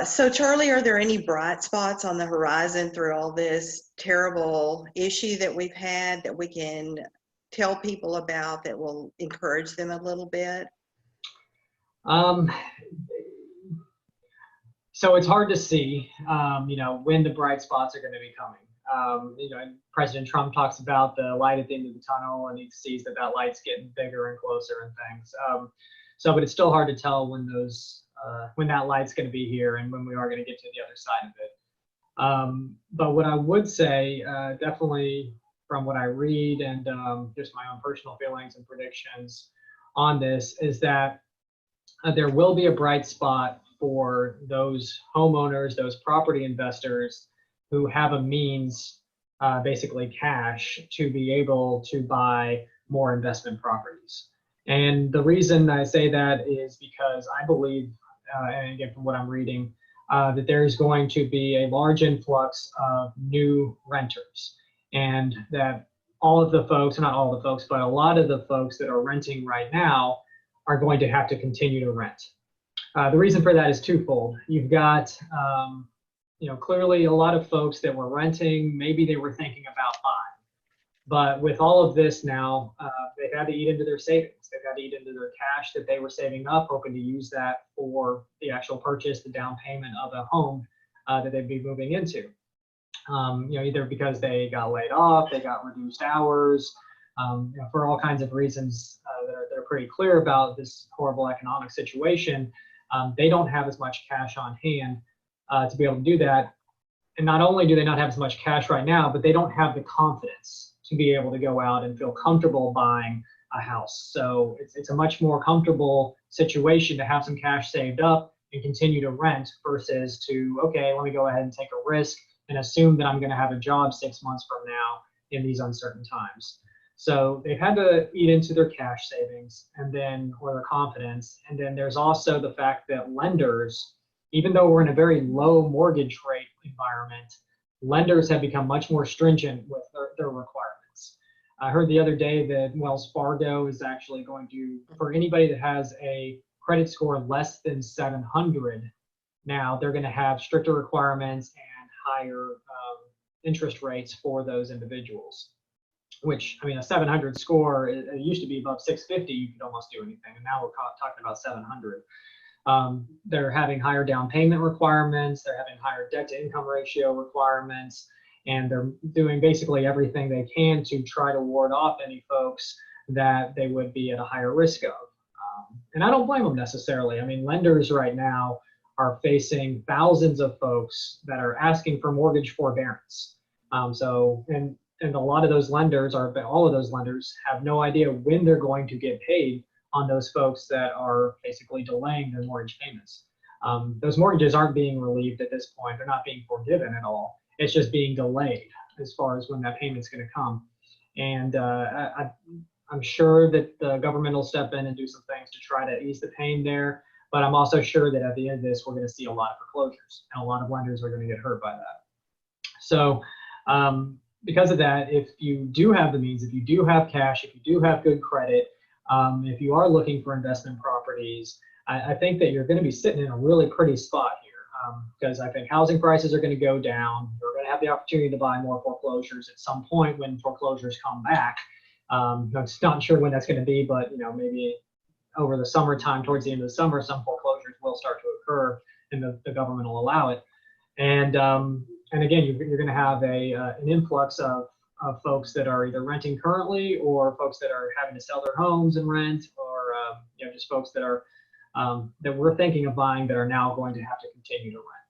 So Charlie, are there any bright spots on the horizon through all this terrible issue that we've had that we can tell people about that will encourage them a little bit? Um, so it's hard to see, when the bright spots are going to be coming. President Trump talks about the light at the end of the tunnel, and he sees that that light's getting bigger and closer and things. But it's still hard to tell when that light's going to be here and when we are going to get to the other side of it. But what I would say, definitely from what I read and just my own personal feelings and predictions on this, is that there will be a bright spot for those homeowners, those property investors who have a means, basically cash, to be able to buy more investment properties. And the reason I say that is because I believe, and again from what I'm reading, that there is going to be a large influx of new renters, and that all of the folks, not all the folks, but a lot of the folks that are renting right now are going to have to continue to rent. The reason for that is twofold. You've got, clearly a lot of folks that were renting, maybe they were thinking about buying. But with all of this now, they've had to eat into their savings. They've had to eat into their cash that they were saving up, hoping to use that for the actual purchase, the down payment of a home that they'd be moving into. Either because they got laid off, they got reduced hours, for all kinds of reasons that are pretty clear about this horrible economic situation. They don't have as much cash on hand to be able to do that. And not only do they not have as much cash right now, but they don't have the confidence to be able to go out and feel comfortable buying a house. So it's a much more comfortable situation to have some cash saved up and continue to rent versus to, okay, let me go ahead and take a risk and assume that I'm going to have a job 6 months from now in these uncertain times. So they've had to eat into their cash savings or their confidence. And then there's also the fact that lenders, even though we're in a very low mortgage rate environment, lenders have become much more stringent with their requirements. I heard the other day that Wells Fargo is actually going to, for anybody that has a credit score less than 700, now they're going to have stricter requirements and higher interest rates for those individuals. Which, a 700 score, it used to be above 650, you could almost do anything. And now we're talking about 700. They're having higher down payment requirements. They're having higher debt to income ratio requirements. And they're doing basically everything they can to try to ward off any folks that they would be at a higher risk of. And I don't blame them necessarily. Lenders right now are facing thousands of folks that are asking for mortgage forbearance. And a lot of those lenders, all of those lenders, have no idea when they're going to get paid on those folks that are basically delaying their mortgage payments. Those mortgages aren't being relieved at this point. They're not being forgiven at all. It's just being delayed as far as when that payment's going to come. And I'm sure that the government will step in and do some things to try to ease the pain there. But I'm also sure that at the end of this, we're going to see a lot of foreclosures, and a lot of lenders are going to get hurt by that. So, because of that, if you do have the means, if you do have cash, if you do have good credit, if you are looking for investment properties, I think that you're going to be sitting in a really pretty spot here, because I think housing prices are going to go down. You're going to have the opportunity to buy more foreclosures at some point when foreclosures come back. I'm not sure when that's going to be, but maybe over the summertime, towards the end of the summer, some foreclosures will start to occur, and the government will allow it. And again, you're going to have an influx of folks that are either renting currently, or folks that are having to sell their homes and rent, or just folks that are that we're thinking of buying that are now going to have to continue to rent.